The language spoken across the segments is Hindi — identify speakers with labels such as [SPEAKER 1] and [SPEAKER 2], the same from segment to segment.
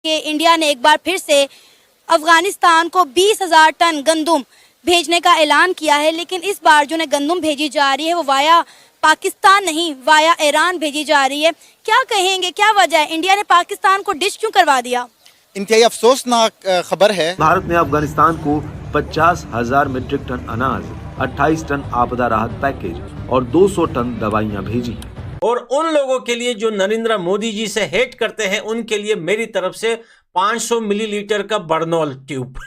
[SPEAKER 1] कि इंडिया ने एक बार फिर से अफगानिस्तान को 20,000 टन गंदम भेजने का ऐलान किया है, लेकिन इस बार जो गंदम भेजी जा रही है वो वाया पाकिस्तान नहीं, वाया ईरान भेजी जा रही है। क्या कहेंगे, क्या वजह है, इंडिया ने पाकिस्तान को डिश क्यों करवा दिया?
[SPEAKER 2] इंतहाई अफसोसनाक खबर है।
[SPEAKER 3] भारत ने अफगानिस्तान को 50,000 मीट्रिक टन अनाज, 28 टन आपदा राहत पैकेज और 200 टन दवाइयां भेजी।
[SPEAKER 4] और उन लोगों के लिए जो नरेंद्र मोदी जी से हेट करते हैं, उनके लिए मेरी तरफ से 500 मिलीलीटर का बर्नॉल ट्यूब।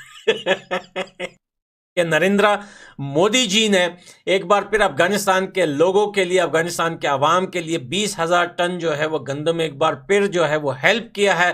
[SPEAKER 4] कि नरेंद्र मोदी जी ने एक बार फिर अफगानिस्तान के लोगों के लिए, अफगानिस्तान के आवाम के लिए 20,000 टन जो है वो गंदम एक बार फिर जो है वो हेल्प किया है।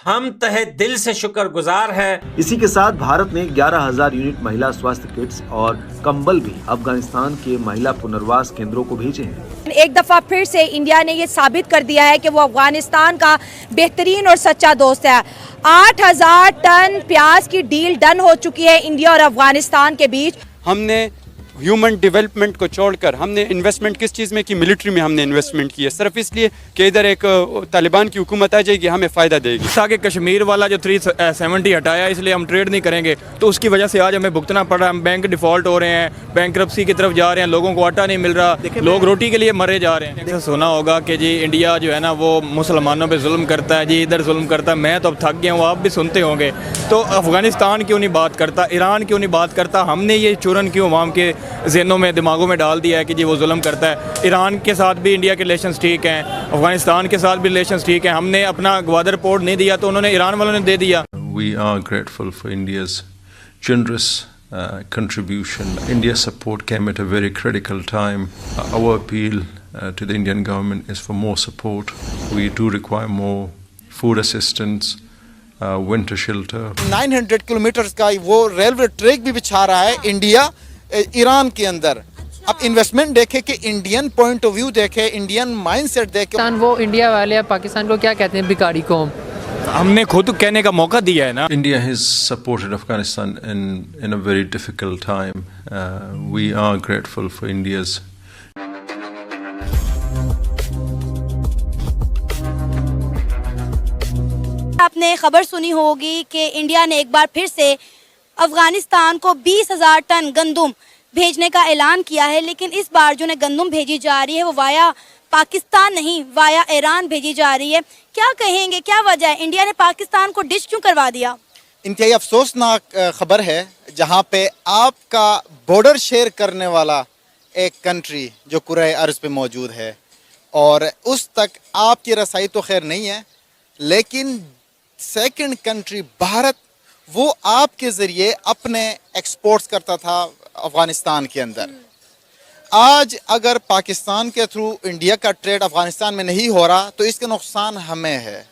[SPEAKER 4] हम तहे दिल से शुक्रगुजार हैं।
[SPEAKER 3] इसी के साथ भारत ने 11,000 यूनिट महिला स्वास्थ्य किट्स और कंबल भी अफगानिस्तान के महिला पुनर्वास केंद्रों को भेजे हैं।
[SPEAKER 5] एक दफा फिर से इंडिया ने ये साबित कर दिया है कि वो अफगानिस्तान का बेहतरीन और सच्चा दोस्त है। 8,000 टन प्याज की डील डन हो चुकी है इंडिया और अफगानिस्तान के बीच।
[SPEAKER 6] हमने ह्यूमन डेवलपमेंट को छोड़कर हमने इन्वेस्टमेंट किस चीज़ में की? मिलिट्री में हमने इन्वेस्टमेंट की है, सिर्फ इसलिए कि इधर एक तालिबान की हुकूमत आ जाएगी, हमें फ़ायदा देगी।
[SPEAKER 7] ताकि कश्मीर वाला जो 370 हटाया, इसलिए हम ट्रेड नहीं करेंगे, तो उसकी वजह से आज हमें भुगतना पड़ रहा है। हम बैंक डिफ़ॉल्ट हो रहे हैं, बैंकरप्सी की तरफ जा रहे हैं, लोगों को आटा नहीं मिल रहा, लोग रोटी के लिए मरे जा रहे हैं। जैसे सुना होगा कि जी इंडिया जो है ना वो मुसलमानों पर जुल्म करता है, जी इधर जुल्म करता है। मैं तो अब थक गया हूँ, आप भी सुनते होंगे। तो अफगानिस्तान क्यों नहीं बात करता, ईरान क्यों नहीं बात करता? हमने ये चूरन क्यों अवाम के जहनों में, दिमागों में डाल दिया है कि जी वो जुल्म करता है? ईरान के साथ भी इंडिया के रिलेशंस ठीक हैं, अफगानिस्तान के साथ भी रिलेशंस ठीक हैं। हमने अपना ग्वादर पोर्ट नहीं दिया तो उन्होंने, ईरान वालों ने दे दिया।
[SPEAKER 8] We are grateful for India's generous contribution. India's support came at a very critical time. Our appeal to the Indian government is for more support. We do require more food assistance, winter shelter.
[SPEAKER 2] 900 kilometre का वो रेलवे ट्रैक भी बिछा रहा है इंडिया ईरान के अंदर। अब इन्वेस्टमेंट देखे कि इंडियन पॉइंट ऑफ व्यू देखे, इंडियन माइंडसेट देखे।
[SPEAKER 9] वो इंडिया वाले पाकिस्तान को क्या कहते हैं? भिखारी कौम।
[SPEAKER 7] हमने खुद कहने का मौका दिया है ना।
[SPEAKER 8] India has supported Afghanistan in a very difficult time. We are grateful for India's.
[SPEAKER 1] आपने खबर सुनी होगी कि इंडिया ने एक बार फिर से अफगानिस्तान को 20,000 टन गंदम भेजने का ऐलान किया है, लेकिन इस बार जो गंदम भेजी जा रही है वो वाया पाकिस्तान नहीं, वाया ईरान भेजी जा रही है। क्या कहेंगे, क्या वजह है, इंडिया ने पाकिस्तान को डिश क्यों करवा दिया?
[SPEAKER 2] इंतहाई अफसोसनाक खबर है, जहाँ पे आपका बॉर्डर शेयर करने वाला एक कंट्री जो कुरे अर्ज पे मौजूद है और उस तक आपकी रसाई तो खैर नहीं है, लेकिन सेकंड कंट्री भारत वो आपके ज़रिए अपने एक्सपोर्ट्स करता था अफ़गानिस्तान के अंदर। आज अगर पाकिस्तान के थ्रू इंडिया का ट्रेड अफ़गानिस्तान में नहीं हो रहा तो इसका नुकसान हमें है।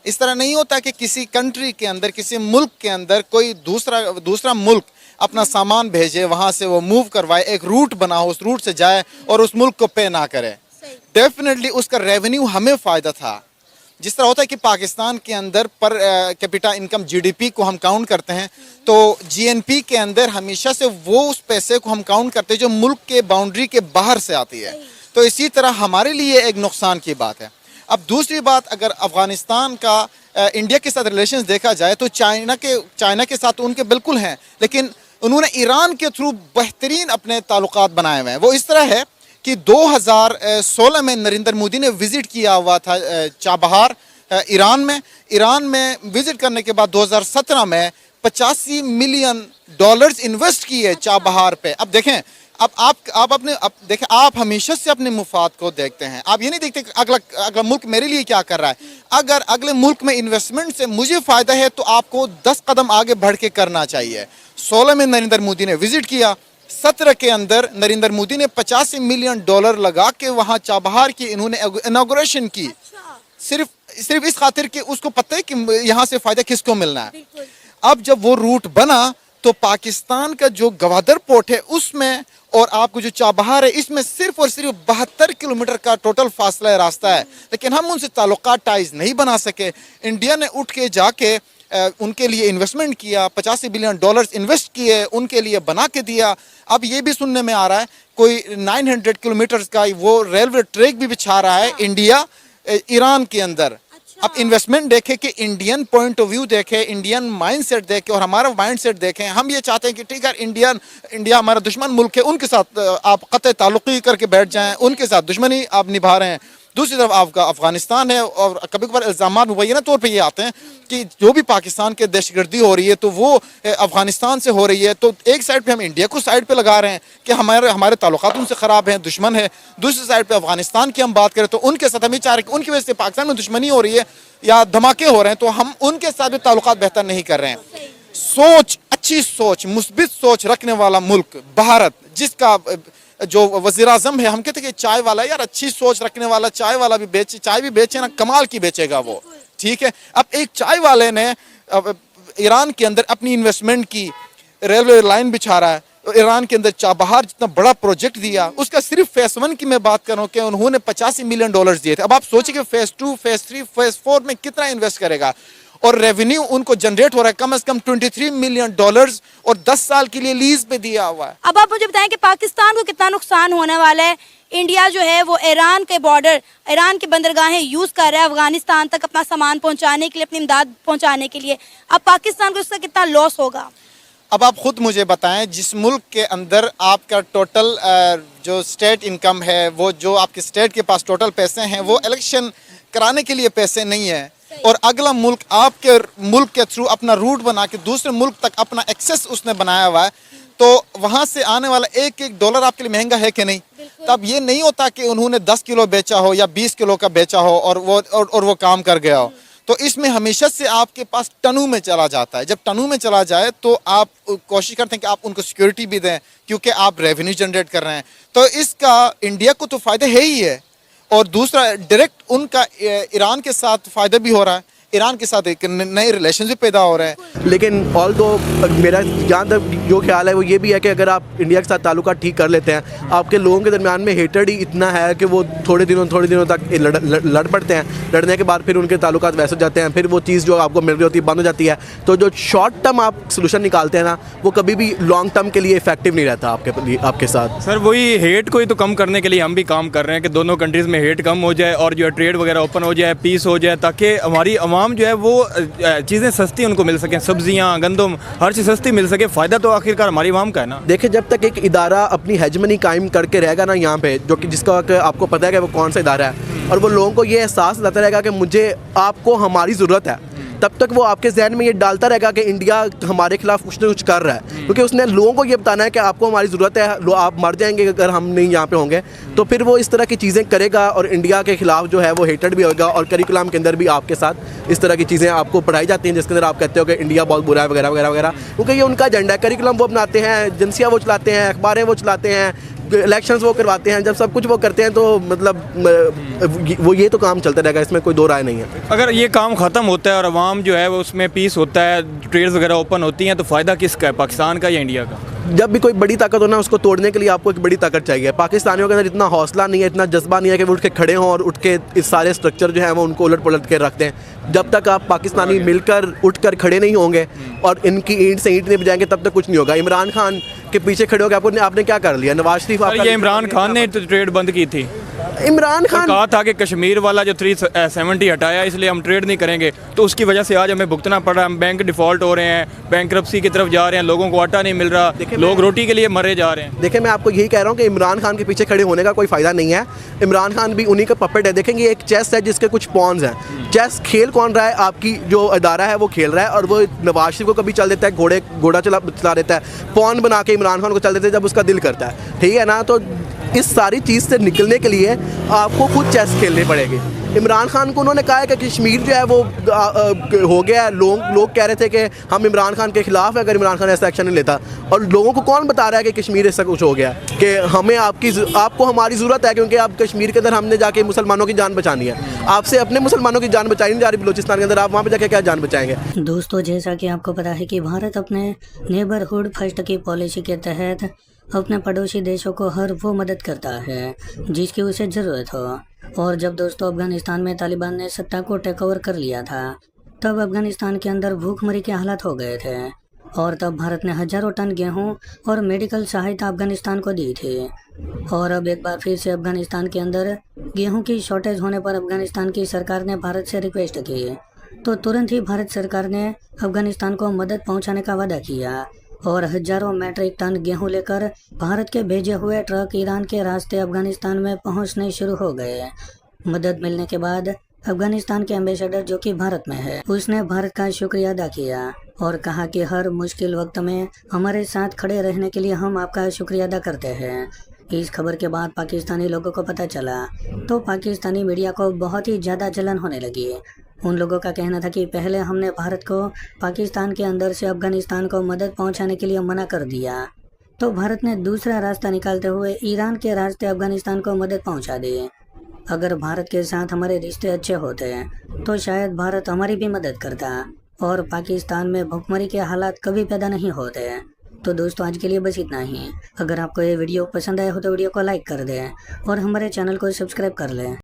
[SPEAKER 2] इस तरह नहीं होता कि किसी कंट्री के अंदर, किसी मुल्क के अंदर कोई दूसरा मुल्क अपना सामान भेजे, वहाँ से वो मूव करवाए, एक रूट बना हो, उस रूट से जाए और उस मुल्क को पे ना करे। डेफिनेटली उसका रेवेन्यू हमें फ़ायदा था। जिस तरह होता है कि पाकिस्तान के अंदर पर कैपिटा इनकम जीडीपी को हम काउंट करते हैं, तो जीएनपी के अंदर हमेशा से वो उस पैसे को हम काउंट करते हैं जो मुल्क के बाउंड्री के बाहर से आती है। तो इसी तरह हमारे लिए एक नुकसान की बात है। अब दूसरी बात, अगर अफ़गानिस्तान का इंडिया के साथ रिलेशंस देखा जाए तो चाइना के साथ तो उनके बिल्कुल हैं, लेकिन उन्होंने ईरान के थ्रू बेहतरीन अपने ताल्लुकात बनाए हुए हैं। वो इस तरह है कि 2016 में नरेंद्र मोदी ने विज़िट किया हुआ था चाबहार ईरान में विज़िट करने के बाद 2017 में $85 मिलियन इन्वेस्ट किए चाबहार पे। अब देखें, आप हमेशा से अपने मुफाद को देखते हैं, आप ये नहीं देखते कि अगला मुल्क मेरे लिए क्या कर रहा है। अगर अगले मुल्क में इन्वेस्टमेंट से मुझे फ़ायदा है तो आपको 10 कदम आगे बढ़ के करना चाहिए। 16 में नरेंद्र मोदी ने विज़िट किया, 17 के अंदर नरेंद्र मोदी ने $85 मिलियन लगा के वहाँ चाबहार की इन्होंने इनॉग्रेशन की। सिर्फ इस खातिर कि उसको पता है कि यहाँ से फ़ायदा किसको मिलना है। अब जब वो रूट बना तो पाकिस्तान का जो गवादर पोर्ट है उसमें और आपको जो चाबहार है इसमें सिर्फ और सिर्फ 72 किलोमीटर का टोटल फासला रास्ता है, लेकिन हम उनसे ताल्लुकात टाइज नहीं बना सके। इंडिया ने उठ के जाके उनके लिए इन्वेस्टमेंट किया, $85 बिलियन इन्वेस्ट किए, उनके लिए बना के दिया। अब ये भी सुनने में आ रहा है कोई 900 किलोमीटर का वो रेलवे ट्रैक भी बिछा रहा है इंडिया ईरान के अंदर। अब इन्वेस्टमेंट देखें कि इंडियन पॉइंट ऑफ व्यू देखें, इंडियन माइंडसेट देखें और हमारा माइंडसेट देखें। हम ये चाहते हैं कि ठीक है इंडिया हमारा दुश्मन मुल्क है, उनके साथ आप कतई ताल्लुक़ी करके बैठ जाएं, उनके साथ दुश्मनी आप निभा रहे हैं। दूसरी तरफ आपका अफगानिस्तान है और कभी कभार इल्ज़ाम मुबैना तौर पे ये आते हैं कि जो भी पाकिस्तान के दहशतगर्दी हो रही है तो वो अफगानिस्तान से हो रही है। तो एक साइड पे हम इंडिया को साइड पे लगा रहे हैं कि हमारे ताल्लुकात उनसे ख़राब हैं, दुश्मन है। दूसरी साइड पे अफगानिस्तान की हम बात करें तो उनके साथ हम ये चाह रहे हैं कि उनकी वजह से पाकिस्तान में दुश्मनी हो रही है या धमाके हो रहे हैं, तो हम उनके साथ भी ताल्लुकात बेहतर नहीं कर रहे हैं। अच्छी सोच, मुस्बित सोच रखने वाला मुल्क भारत, जिसका जो वज़ीर आज़म है, हम कहते हैं कि चाय वाला, यार अच्छी सोच रखने वाला चाय वाला भी बेचे, चाय भी बेचे ना, कमाल की बेचेगा वो, ठीक है। अब एक चाय वाले ने ईरान के अंदर अपनी इन्वेस्टमेंट की, रेलवे लाइन बिछा रहा है ईरान के अंदर, चाबहार जितना बड़ा प्रोजेक्ट दिया, उसका सिर्फ फेस 1 की मैं बात कर रहा हूँ कि उन्होंने $85 मिलियन दिए थे। अब आप सोचिए कि फेस 2, फेस 3, फेस 4 में कितना इन्वेस्ट करेगा, और रेवेन्यू उनको जनरेट हो रहा है कम से कम $23 मिलियन और 10 साल के लिए लीज पे दिया हुआ है।
[SPEAKER 1] अब आप मुझे बताएं कि पाकिस्तान को कितना नुकसान होने वाला है। इंडिया जो है वो ईरान के बॉर्डर, ईरान के बंदरगाहें यूज़ कर रहा है अफगानिस्तान तक अपना सामान पहुंचाने के लिए, अपनी इमदाद पहुंचाने के लिए। अब पाकिस्तान को इसका कितना लॉस होगा?
[SPEAKER 2] अब आप खुद मुझे बताएं, जिस मुल्क के अंदर आपका टोटल जो स्टेट इनकम है, वो जो आपके स्टेट के पास टोटल पैसे हैं, वो इलेक्शन कराने के लिए पैसे नहीं है, और अगला मुल्क आपके मुल्क के थ्रू अपना रूट बना के दूसरे मुल्क तक अपना एक्सेस उसने बनाया हुआ है, तो वहाँ से आने वाला एक डॉलर आपके लिए महंगा है कि नहीं? तब ये नहीं होता कि उन्होंने 10 किलो बेचा हो या 20 किलो का बेचा हो और वो काम कर गया हो। तो इसमें हमेशा से आपके पास टनों में चला जाता है। जब टनों में चला जाए तो आप कोशिश करते हैं कि आप उनको सिक्योरिटी भी दें, क्योंकि आप रेवेन्यू जनरेट कर रहे हैं। तो इसका इंडिया को तो फ़ायदा है ही है, और दूसरा डायरेक्ट उनका ईरान के साथ फ़ायदा भी हो रहा है, ईरान के साथ एक नए रिलेशन भी पैदा हो रहे हैं।
[SPEAKER 10] लेकिन ऑल दो मेरा जहाँ तक जो ख्याल है वो ये भी है कि अगर आप इंडिया के साथ ताल्लुकात ठीक कर लेते हैं, आपके लोगों के दरमियान में हेटेड ही इतना है कि वो थोड़े दिनों तक लड़ पड़ते हैं। लड़ने के बाद फिर उनके ताल्लुकात वैसे हो जाते हैं, फिर वो चीज़ जो आपको मिल रही होती है बंद हो जाती है। तो जो शॉर्ट टर्म आप सोल्यूशन निकालते हैं ना, वो कभी भी लॉन्ग टर्म के लिए इफेक्टिव नहीं रहता आपके साथ।
[SPEAKER 7] सर वही हेट को ही तो कम करने के लिए हम भी काम कर रहे हैं कि दोनों कंट्रीज़ में हेट कम हो जाए और जो है ट्रेड वगैरह ओपन हो जाए, पीस हो जाए, ताकि हमारी आवाम जो है वो चीज़ें सस्ती उनको मिल सकें, सब्जियां, गंदम, हर चीज़ सस्ती मिल सके। फ़ायदा तो आखिरकार हमारी आवाम का है ना।
[SPEAKER 10] देखिए, जब तक एक इदारा अपनी हेजमनी कायम करके रहेगा ना यहाँ पे, जो कि जिसका आपको पता है कि वो कौन सा इदारा है, और वो लोगों को ये एहसास दिलाता रहेगा कि मुझे आपको हमारी ज़रूरत है, तब तक वो आपके जहन में ये डालता रहेगा कि इंडिया हमारे खिलाफ कुछ ना कुछ कर रहा है, क्योंकि उसने लोगों को ये बताना है कि आपको हमारी ज़रूरत है, आप मर जाएंगे अगर हम नहीं यहाँ पे होंगे। तो फिर वो इस तरह की चीज़ें करेगा और इंडिया के खिलाफ जो है वो हेटेड भी होगा। और करिकुलम के अंदर भी आपके साथ इस तरह की चीज़ें आपको पढ़ाई जाती हैं, जिसके अंदर आप कहते हो कि इंडिया बहुत बुरा है वगैरह वगैरह वगैरह, क्योंकि ये उनका एजेंडा है। करिकुलम वो बनाते हैं, एजेंसियाँ वो चलाते हैं, अखबारें वो चलाते हैं, इलेक्शंस वो करवाते हैं। जब सब कुछ वो करते हैं तो मतलब वो ये तो काम चलता रहेगा, इसमें कोई दो राय नहीं है।
[SPEAKER 7] अगर ये काम ख़त्म होता है और अवाम जो है वो उसमें पीस होता है, ट्रेड्स वगैरह ओपन होती हैं, तो फ़ायदा किसका है, पाकिस्तान का या इंडिया का?
[SPEAKER 10] जब भी कोई बड़ी ताकत हो ना, उसको तोड़ने के लिए आपको एक बड़ी ताकत चाहिए। पाकिस्तानियों के अंदर इतना हौसला नहीं है, इतना जज्बा नहीं है कि वो उठ के खड़े हों और उठ के इस सारे स्ट्रक्चर जो है वो उनको उलट पलट के रखते हैं। जब तक आप पाकिस्तानी मिलकर उठकर खड़े नहीं होंगे और इनकी ईंट से ईंट नहीं बजाएंगे, तब तक कुछ नहीं होगा। इमरान खान के पीछे खड़े होकर आपने क्या कर लिया? नवाज शरीफ,
[SPEAKER 7] ये इमरान खान ने तो ट्रेड बंद की थी।
[SPEAKER 10] इमरान खान
[SPEAKER 7] कहा था कि कश्मीर वाला जो 370 हटाया, इसलिए हम ट्रेड नहीं करेंगे, तो उसकी वजह से आज हमें भुगतना पड़ रहा है। हम बैंक डिफ़ॉल्ट हो रहे हैं, बैंकरप्सी की तरफ जा रहे हैं, लोगों को आटा नहीं मिल रहा, लोग रोटी के लिए मरे जा रहे हैं।
[SPEAKER 10] देखिए, मैं आपको यही कह रहा हूँ कि इमरान खान के पीछे खड़े होने का कोई फ़ायदा नहीं है। इमरान खान भी उन्हीं का पपेट है। देखेंगे, एक चेस है जिसके कुछ पॉन्स हैं। चेस खेल कौन रहा है? आपकी जो अदारा है वो खेल रहा है, और वो नवाज शरीफ को कभी चल देता है, घोड़ा चला देता है, पॉन बना के इमरान खान को चल देता है जब उसका दिल करता है, ठीक है ना। तो इस सारी चीज़ से निकलने के लिए आपको खुद चेस खेलने पड़ेगी। इमरान खान को उन्होंने कहा है कि कश्मीर जो है वो हो गया है। लोग कह रहे थे कि हम इमरान खान के खिलाफ है अगर इमरान खान ऐसा एक्शन नहीं लेता, और लोगों को कौन बता रहा है कि कश्मीर ऐसा कुछ हो गया कि हमें आपको हमारी ज़रूरत है, क्योंकि आप कश्मीर के अंदर हमने जाके मुसलमानों की जान बचानी है। आपसे अपने मुसलमानों की जान बचाई नहीं जा रही बलूचिस्तान के अंदर, आप वहाँ पर जाके क्या जान बचाएंगे?
[SPEAKER 11] दोस्तों, जैसा कि आपको पता है कि भारत अपने नेबरहुड फर्स्ट की पॉलिसी के तहत अपने पड़ोसी देशों को हर वो मदद करता है जिसकी उसे ज़रूरत हो। और जब दोस्तों अफगानिस्तान में तालिबान ने सत्ता को टेक ओवर कर लिया था, तब अफगानिस्तान के अंदर भूखमरी के हालात हो गए थे। और तब भारत ने हजारों टन गेहूं और मेडिकल सहायता अफगानिस्तान को दी थी। और अब एक बार फिर से अफगानिस्तान के अंदर गेहूं की शॉर्टेज होने पर अफगानिस्तान की सरकार ने भारत से रिक्वेस्ट की, तो तुरंत ही भारत सरकार ने अफगानिस्तान को मदद पहुंचाने का वादा किया और हजारों मैट्रिक टन गेहूं लेकर भारत के भेजे हुए ट्रक ईरान के रास्ते अफगानिस्तान में पहुंचने शुरू हो गए। मदद मिलने के बाद अफगानिस्तान के एम्बेसडर जो कि भारत में है, उसने भारत का शुक्रिया अदा किया और कहा कि हर मुश्किल वक्त में हमारे साथ खड़े रहने के लिए हम आपका शुक्रिया अदा करते हैं। इस खबर के बाद पाकिस्तानी लोगों को पता चला तो पाकिस्तानी मीडिया को बहुत ही ज़्यादा जलन होने लगी। उन लोगों का कहना था कि पहले हमने भारत को पाकिस्तान के अंदर से अफगानिस्तान को मदद पहुंचाने के लिए मना कर दिया, तो भारत ने दूसरा रास्ता निकालते हुए ईरान के रास्ते अफगानिस्तान को मदद पहुंचा दी। अगर भारत के साथ हमारे रिश्ते अच्छे होते तो शायद भारत हमारी भी मदद करता और पाकिस्तान में भुखमरी के हालात कभी पैदा नहीं होते। तो दोस्तों आज के लिए बस इतना ही। अगर आपको ये वीडियो पसंद आया हो तो वीडियो को लाइक कर दें और हमारे चैनल को सब्सक्राइब कर लें।